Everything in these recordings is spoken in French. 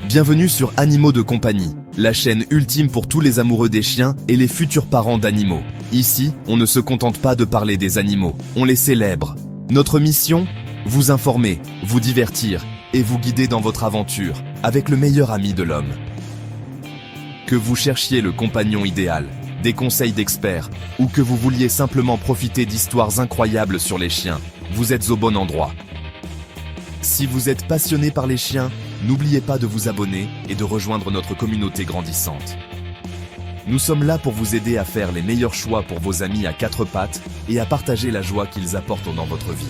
Bienvenue sur Animaux de compagnie, la chaîne ultime pour tous les amoureux des chiens et les futurs parents d'animaux. Ici, on ne se contente pas de parler des animaux, on les célèbre. Notre mission ? Vous informer, vous divertir et vous guider dans votre aventure avec le meilleur ami de l'homme. Que vous cherchiez le compagnon idéal, des conseils d'experts ou que vous vouliez simplement profiter d'histoires incroyables sur les chiens, vous êtes au bon endroit. Si vous êtes passionné par les chiens, n'oubliez pas de vous abonner et de rejoindre notre communauté grandissante. Nous sommes là pour vous aider à faire les meilleurs choix pour vos amis à quatre pattes et à partager la joie qu'ils apportent dans votre vie.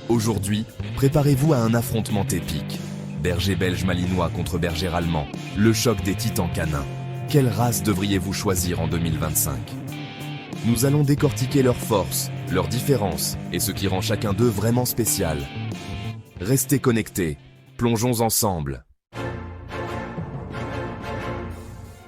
Aujourd'hui, préparez-vous à un affrontement épique. Berger belge malinois contre berger allemand, le choc des titans canins. Quelle race devriez-vous choisir en 2025 ? Nous allons décortiquer leurs forces, leurs différences et ce qui rend chacun d'eux vraiment spécial. Restez connectés, plongeons ensemble.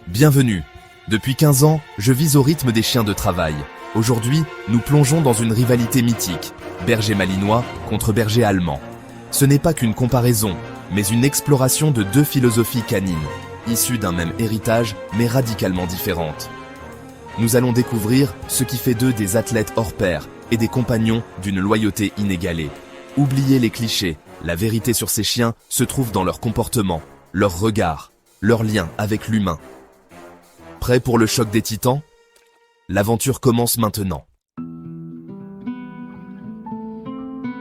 Bienvenue. Depuis 15 ans, je vis au rythme des chiens de travail. Aujourd'hui, nous plongeons dans une rivalité mythique, berger malinois contre berger allemand. Ce n'est pas qu'une comparaison, mais une exploration de deux philosophies canines, issues d'un même héritage, mais radicalement différentes. Nous allons découvrir ce qui fait d'eux des athlètes hors pair et des compagnons d'une loyauté inégalée. Oubliez les clichés, la vérité sur ces chiens se trouve dans leur comportement, leur regard, leur lien avec l'humain. Prêt pour le choc des titans ? L'aventure commence maintenant.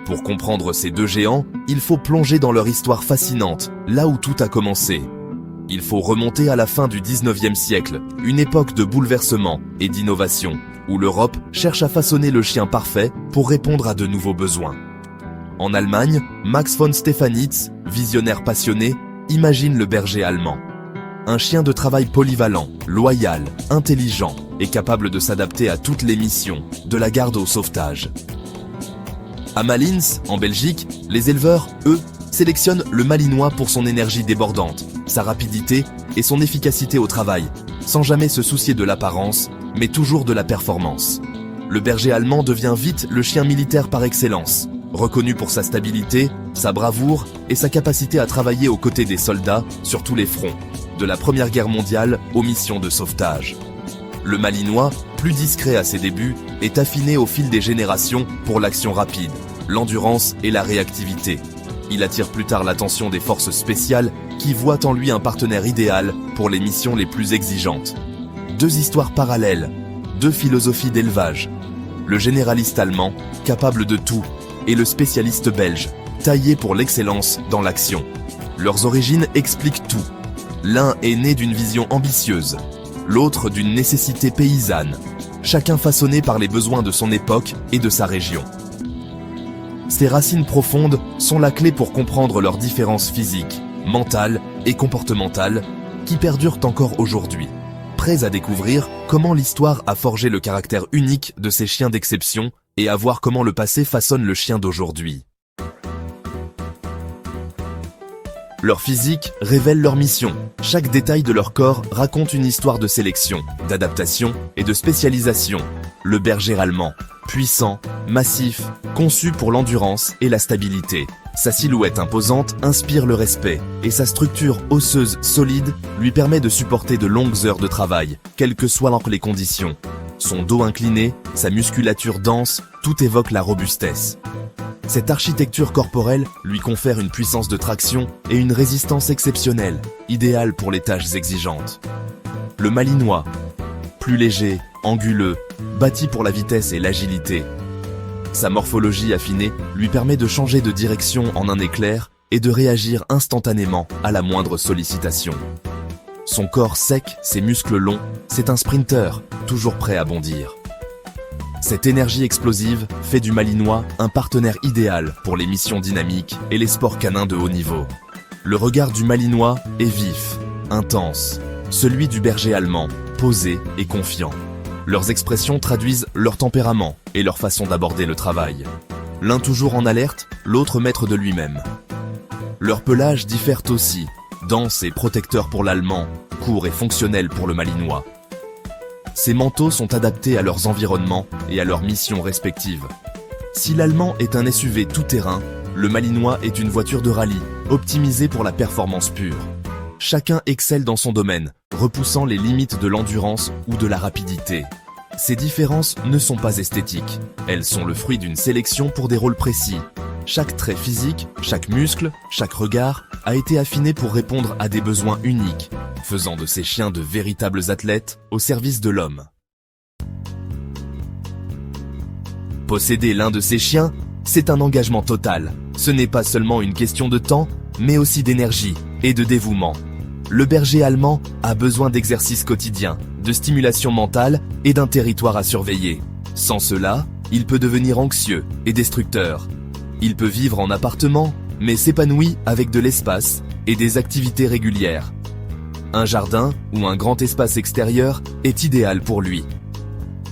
Pour comprendre ces deux géants, il faut plonger dans leur histoire fascinante, là où tout a commencé. Il faut remonter à la fin du 19e siècle, une époque de bouleversement et d'innovation, où l'Europe cherche à façonner le chien parfait pour répondre à de nouveaux besoins. En Allemagne, Max von Stephanitz, visionnaire passionné, imagine le berger allemand. Un chien de travail polyvalent, loyal, intelligent et capable de s'adapter à toutes les missions, de la garde au sauvetage. À Malines, en Belgique, les éleveurs, eux, sélectionnent le malinois pour son énergie débordante, sa rapidité et son efficacité au travail, sans jamais se soucier de l'apparence, mais toujours de la performance. Le berger allemand devient vite le chien militaire par excellence, reconnu pour sa stabilité, sa bravoure et sa capacité à travailler aux côtés des soldats sur tous les fronts, de la Première Guerre mondiale aux missions de sauvetage. Le malinois, plus discret à ses débuts, est affiné au fil des générations pour l'action rapide, l'endurance et la réactivité. Il attire plus tard l'attention des forces spéciales qui voient en lui un partenaire idéal pour les missions les plus exigeantes. Deux histoires parallèles, deux philosophies d'élevage. Le généraliste allemand, capable de tout, et le spécialiste belge, taillé pour l'excellence dans l'action. Leurs origines expliquent tout. L'un est né d'une vision ambitieuse, l'autre d'une nécessité paysanne, chacun façonné par les besoins de son époque et de sa région. Ces racines profondes sont la clé pour comprendre leurs différences physiques, mentales et comportementales qui perdurent encore aujourd'hui. Prêts à découvrir comment l'histoire a forgé le caractère unique de ces chiens d'exception et à voir comment le passé façonne le chien d'aujourd'hui. Leur physique révèle leur mission. Chaque détail de leur corps raconte une histoire de sélection, d'adaptation et de spécialisation. Le berger allemand, puissant, massif, conçu pour l'endurance et la stabilité. Sa silhouette imposante inspire le respect et sa structure osseuse solide lui permet de supporter de longues heures de travail, quelles que soient les conditions. Son dos incliné, sa musculature dense, tout évoque la robustesse. Cette architecture corporelle lui confère une puissance de traction et une résistance exceptionnelle, idéale pour les tâches exigeantes. Le malinois, plus léger, anguleux, bâti pour la vitesse et l'agilité. Sa morphologie affinée lui permet de changer de direction en un éclair et de réagir instantanément à la moindre sollicitation. Son corps sec, ses muscles longs, c'est un sprinter, toujours prêt à bondir. Cette énergie explosive fait du malinois un partenaire idéal pour les missions dynamiques et les sports canins de haut niveau. Le regard du malinois est vif, intense, celui du berger allemand, posé et confiant. Leurs expressions traduisent leur tempérament et leur façon d'aborder le travail. L'un toujours en alerte, l'autre maître de lui-même. Leurs pelages diffèrent aussi, dense et protecteur pour l'allemand, court et fonctionnel pour le malinois. Ces manteaux sont adaptés à leurs environnements et à leurs missions respectives. Si l'allemand est un SUV tout-terrain, le malinois est une voiture de rallye, optimisés pour la performance pure. Chacun excelle dans son domaine, repoussant les limites de l'endurance ou de la rapidité. Ces différences ne sont pas esthétiques. Elles sont le fruit d'une sélection pour des rôles précis. Chaque trait physique, chaque muscle, chaque regard a été affiné pour répondre à des besoins uniques, faisant de ces chiens de véritables athlètes au service de l'homme. Posséder l'un de ces chiens, c'est un engagement total. Ce n'est pas seulement une question de temps, mais aussi d'énergie et de dévouement. Le berger allemand a besoin d'exercices quotidiens, de stimulation mentale et d'un territoire à surveiller. Sans cela, il peut devenir anxieux et destructeur. Il peut vivre en appartement, mais s'épanouit avec de l'espace et des activités régulières. Un jardin ou un grand espace extérieur est idéal pour lui.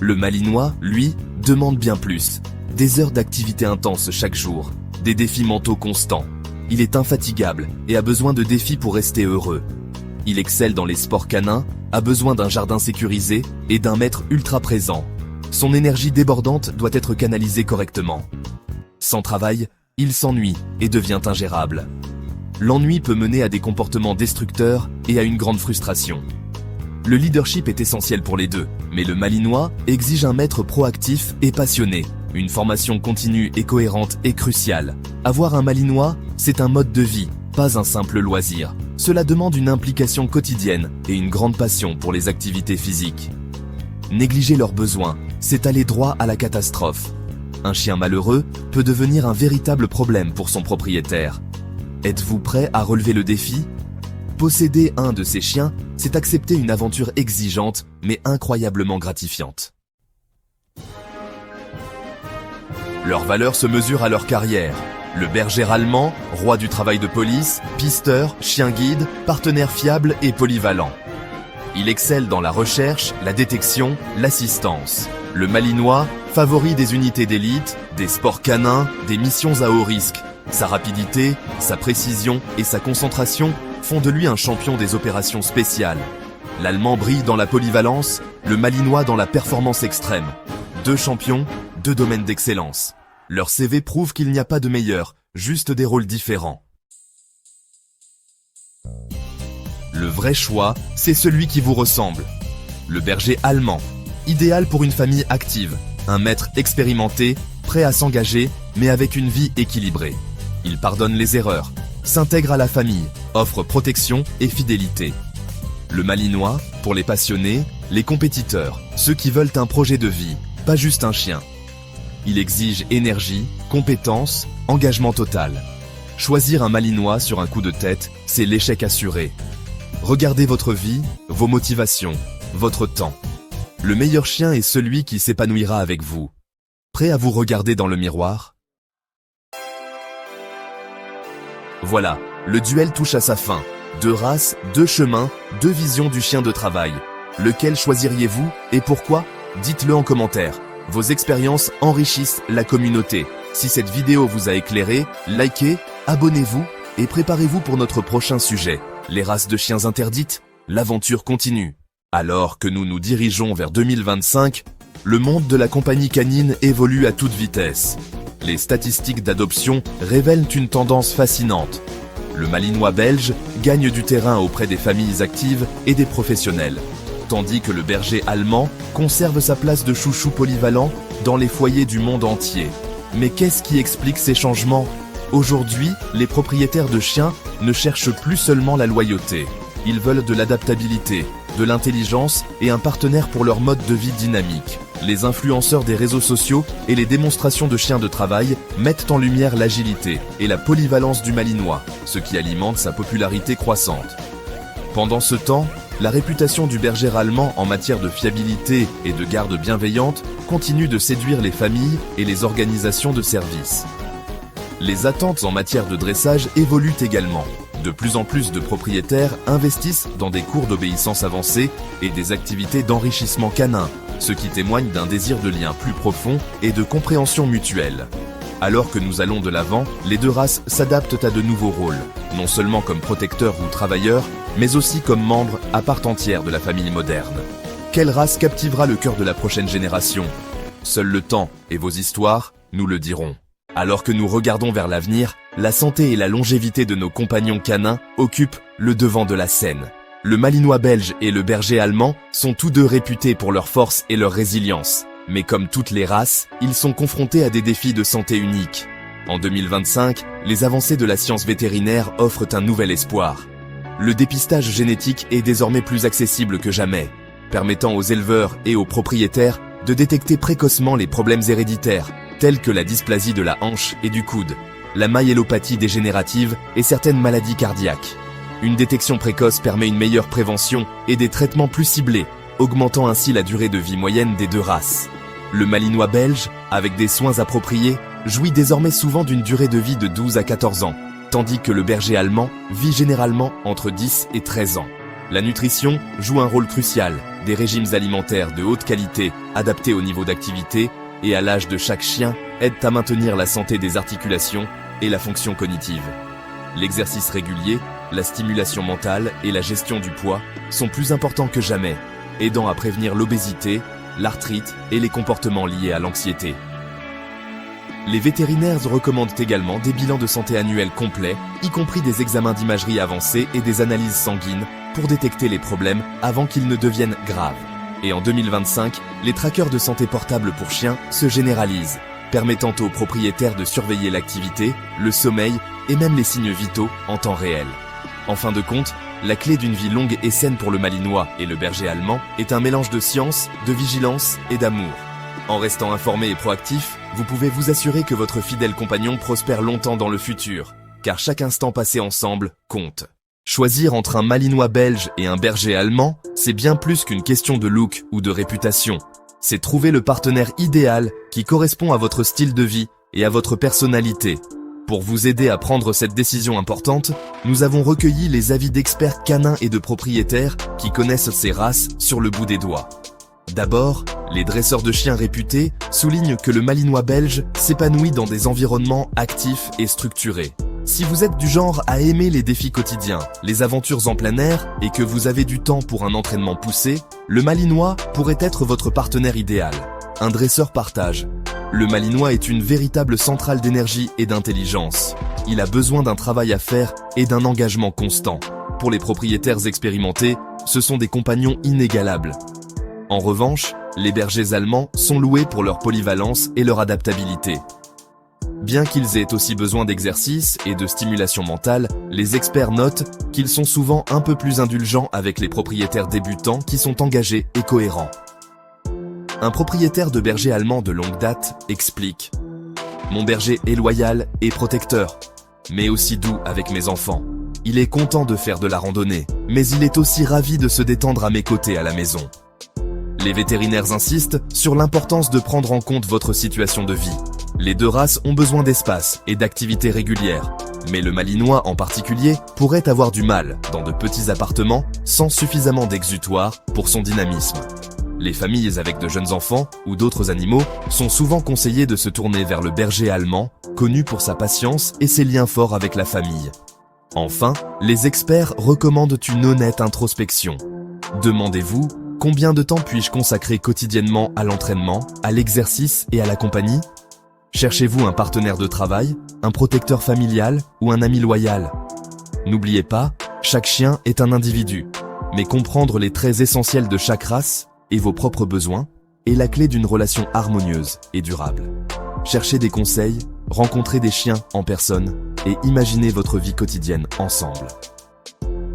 Le Malinois, lui, demande bien plus. Des heures d'activité intense chaque jour, des défis mentaux constants. Il est infatigable et a besoin de défis pour rester heureux. Il excelle dans les sports canins, a besoin d'un jardin sécurisé et d'un maître ultra présent. Son énergie débordante doit être canalisée correctement. Sans travail, il s'ennuie et devient ingérable. L'ennui peut mener à des comportements destructeurs et à une grande frustration. Le leadership est essentiel pour les deux, mais le Malinois exige un maître proactif et passionné. Une formation continue et cohérente est cruciale. Avoir un Malinois, c'est un mode de vie, pas un simple loisir. Cela demande une implication quotidienne et une grande passion pour les activités physiques. Négliger leurs besoins, c'est aller droit à la catastrophe. Un chien malheureux peut devenir un véritable problème pour son propriétaire. Êtes-vous prêt à relever le défi ? Posséder un de ces chiens, c'est accepter une aventure exigeante, mais incroyablement gratifiante. Leur valeur se mesure à leur carrière. Le berger allemand, roi du travail de police, pisteur, chien guide, partenaire fiable et polyvalent. Il excelle dans la recherche, la détection, l'assistance. Le Malinois, favori des unités d'élite, des sports canins, des missions à haut risque. Sa rapidité, sa précision et sa concentration font de lui un champion des opérations spéciales. L'Allemand brille dans la polyvalence, le Malinois dans la performance extrême. Deux champions, deux domaines d'excellence. Leur CV prouve qu'il n'y a pas de meilleur, juste des rôles différents. Le vrai choix, c'est celui qui vous ressemble. Le berger allemand, idéal pour une famille active, un maître expérimenté, prêt à s'engager, mais avec une vie équilibrée. Il pardonne les erreurs, s'intègre à la famille, offre protection et fidélité. Le Malinois, pour les passionnés, les compétiteurs, ceux qui veulent un projet de vie, pas juste un chien. Il exige énergie, compétence, engagement total. Choisir un Malinois sur un coup de tête, c'est l'échec assuré. Regardez votre vie, vos motivations, votre temps. Le meilleur chien est celui qui s'épanouira avec vous. Prêt à vous regarder dans le miroir ? Voilà, le duel touche à sa fin. Deux races, deux chemins, deux visions du chien de travail. Lequel choisiriez-vous et pourquoi ? Dites-le en commentaire. Vos expériences enrichissent la communauté. Si cette vidéo vous a éclairé, likez, abonnez-vous et préparez-vous pour notre prochain sujet. Les races de chiens interdites, l'aventure continue. Alors que nous nous dirigeons vers 2025, le monde de la compagnie canine évolue à toute vitesse. Les statistiques d'adoption révèlent une tendance fascinante. Le Malinois belge gagne du terrain auprès des familles actives et des professionnels, tandis que le berger allemand conserve sa place de chouchou polyvalent dans les foyers du monde entier. Mais qu'est-ce qui explique ces changements ? Aujourd'hui, les propriétaires de chiens ne cherchent plus seulement la loyauté. Ils veulent de l'adaptabilité, de l'intelligence et un partenaire pour leur mode de vie dynamique. Les influenceurs des réseaux sociaux et les démonstrations de chiens de travail mettent en lumière l'agilité et la polyvalence du Malinois, ce qui alimente sa popularité croissante. Pendant ce temps, la réputation du berger allemand en matière de fiabilité et de garde bienveillante continue de séduire les familles et les organisations de services. Les attentes en matière de dressage évoluent également. De plus en plus de propriétaires investissent dans des cours d'obéissance avancés et des activités d'enrichissement canin, ce qui témoigne d'un désir de lien plus profond et de compréhension mutuelle. Alors que nous allons de l'avant, les deux races s'adaptent à de nouveaux rôles, non seulement comme protecteurs ou travailleurs, mais aussi comme membres à part entière de la famille moderne. Quelle race captivera le cœur de la prochaine génération ? Seul le temps et vos histoires nous le diront. Alors que nous regardons vers l'avenir, la santé et la longévité de nos compagnons canins occupent le devant de la scène. Le Malinois belge et le berger allemand sont tous deux réputés pour leur force et leur résilience. Mais comme toutes les races, ils sont confrontés à des défis de santé uniques. En 2025, les avancées de la science vétérinaire offrent un nouvel espoir. Le dépistage génétique est désormais plus accessible que jamais, permettant aux éleveurs et aux propriétaires de détecter précocement les problèmes héréditaires, tels que la dysplasie de la hanche et du coude, la myélopathie dégénérative et certaines maladies cardiaques. Une détection précoce permet une meilleure prévention et des traitements plus ciblés, augmentant ainsi la durée de vie moyenne des deux races. Le Malinois belge, avec des soins appropriés, jouit désormais souvent d'une durée de vie de 12 à 14 ans, tandis que le berger allemand vit généralement entre 10 et 13 ans. La nutrition joue un rôle crucial, des régimes alimentaires de haute qualité, adaptés au niveau d'activité et à l'âge de chaque chien, aident à maintenir la santé des articulations et la fonction cognitive. L'exercice régulier, la stimulation mentale et la gestion du poids sont plus importants que jamais, aidant à prévenir l'obésité, l'arthrite et les comportements liés à l'anxiété. Les vétérinaires recommandent également des bilans de santé annuels complets, y compris des examens d'imagerie avancés et des analyses sanguines pour détecter les problèmes avant qu'ils ne deviennent graves. Et en 2025, les trackers de santé portables pour chiens se généralisent, permettant aux propriétaires de surveiller l'activité, le sommeil et même les signes vitaux en temps réel. En fin de compte, la clé d'une vie longue et saine pour le Malinois et le berger allemand est un mélange de science, de vigilance et d'amour. En restant informé et proactif, vous pouvez vous assurer que votre fidèle compagnon prospère longtemps dans le futur, car chaque instant passé ensemble compte. Choisir entre un Malinois belge et un berger allemand, c'est bien plus qu'une question de look ou de réputation. C'est trouver le partenaire idéal qui correspond à votre style de vie et à votre personnalité. Pour vous aider à prendre cette décision importante, nous avons recueilli les avis d'experts canins et de propriétaires qui connaissent ces races sur le bout des doigts. D'abord, les dresseurs de chiens réputés soulignent que le Malinois belge s'épanouit dans des environnements actifs et structurés. Si vous êtes du genre à aimer les défis quotidiens, les aventures en plein air et que vous avez du temps pour un entraînement poussé, le Malinois pourrait être votre partenaire idéal. Un dresseur partage. Le Malinois est une véritable centrale d'énergie et d'intelligence. Il a besoin d'un travail à faire et d'un engagement constant. Pour les propriétaires expérimentés, ce sont des compagnons inégalables. En revanche, les bergers allemands sont loués pour leur polyvalence et leur adaptabilité. Bien qu'ils aient aussi besoin d'exercice et de stimulation mentale, les experts notent qu'ils sont souvent un peu plus indulgents avec les propriétaires débutants qui sont engagés et cohérents. Un propriétaire de berger allemand de longue date explique « Mon berger est loyal et protecteur, mais aussi doux avec mes enfants. Il est content de faire de la randonnée, mais il est aussi ravi de se détendre à mes côtés à la maison. » Les vétérinaires insistent sur l'importance de prendre en compte votre situation de vie. Les deux races ont besoin d'espace et d'activités régulières, mais le Malinois en particulier pourrait avoir du mal dans de petits appartements sans suffisamment d'exutoire pour son dynamisme. Les familles avec de jeunes enfants ou d'autres animaux sont souvent conseillées de se tourner vers le berger allemand, connu pour sa patience et ses liens forts avec la famille. Enfin, les experts recommandent une honnête introspection. Demandez-vous, combien de temps puis-je consacrer quotidiennement à l'entraînement, à l'exercice et à la compagnie ? Cherchez-vous un partenaire de travail, un protecteur familial ou un ami loyal ? N'oubliez pas, chaque chien est un individu, mais comprendre les traits essentiels de chaque race et vos propres besoins est la clé d'une relation harmonieuse et durable. Cherchez des conseils, rencontrez des chiens en personne et imaginez votre vie quotidienne ensemble.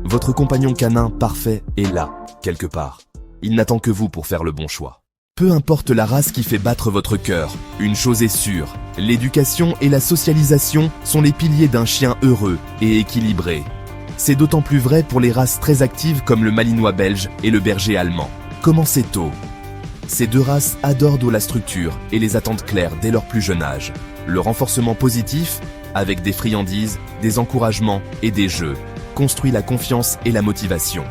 Votre compagnon canin parfait est là, quelque part. Il n'attend que vous pour faire le bon choix. Peu importe la race qui fait battre votre cœur, une chose est sûre, l'éducation et la socialisation sont les piliers d'un chien heureux et équilibré. C'est d'autant plus vrai pour les races très actives comme le Malinois belge et le berger allemand. Commencez tôt. Ces deux races adorent la structure et les attentes claires dès leur plus jeune âge. Le renforcement positif, avec des friandises, des encouragements et des jeux, construit la confiance et la motivation.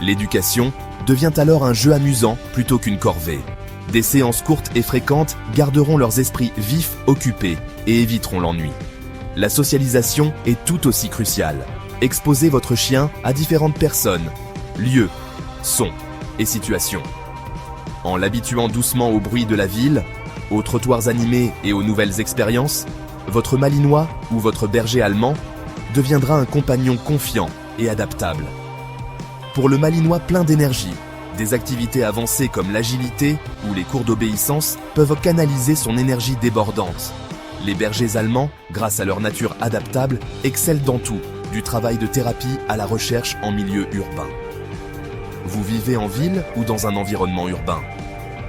L'éducation devient alors un jeu amusant plutôt qu'une corvée. Des séances courtes et fréquentes garderont leurs esprits vifs occupés et éviteront l'ennui. La socialisation est tout aussi cruciale. Exposez votre chien à différentes personnes, lieux, sons et situations. En l'habituant doucement au bruit de la ville, aux trottoirs animés et aux nouvelles expériences, votre malinois ou votre berger allemand deviendra un compagnon confiant et adaptable. Pour le malinois plein d'énergie, des activités avancées comme l'agilité ou les cours d'obéissance peuvent canaliser son énergie débordante. Les bergers allemands, grâce à leur nature adaptable, excellent dans tout, du travail de thérapie à la recherche en milieu urbain. Vous vivez en ville ou dans un environnement urbain?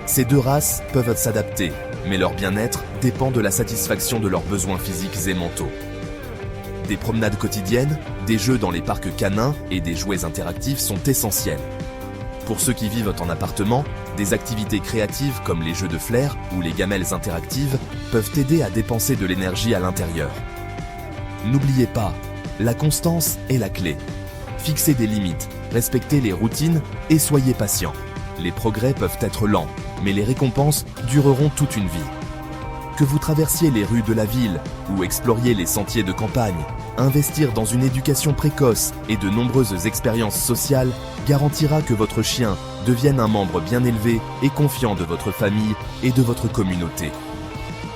Ces deux races peuvent s'adapter, mais leur bien-être dépend de la satisfaction de leurs besoins physiques et mentaux. Des promenades quotidiennes, des jeux dans les parcs canins et des jouets interactifs sont essentiels. Pour ceux qui vivent en appartement, des activités créatives comme les jeux de flair ou les gamelles interactives peuvent aider à dépenser de l'énergie à l'intérieur. N'oubliez pas, la constance est la clé. Fixez des limites, respectez les routines et soyez patient. Les progrès peuvent être lents, mais les récompenses dureront toute une vie. Que vous traversiez les rues de la ville ou exploriez les sentiers de campagne, investir dans une éducation précoce et de nombreuses expériences sociales garantira que votre chien devienne un membre bien élevé et confiant de votre famille et de votre communauté.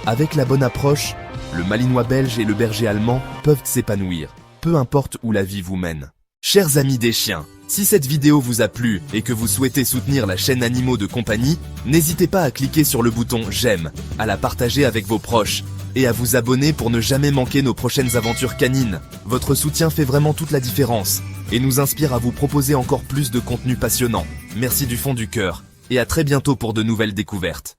Avec la bonne approche, le malinois belge et le berger allemand peuvent s'épanouir, peu importe où la vie vous mène. Chers amis des chiens, si cette vidéo vous a plu et que vous souhaitez soutenir la chaîne Animaux de compagnie, n'hésitez pas à cliquer sur le bouton j'aime, à la partager avec vos proches et à vous abonner pour ne jamais manquer nos prochaines aventures canines. Votre soutien fait vraiment toute la différence et nous inspire à vous proposer encore plus de contenu passionnant. Merci du fond du cœur et à très bientôt pour de nouvelles découvertes.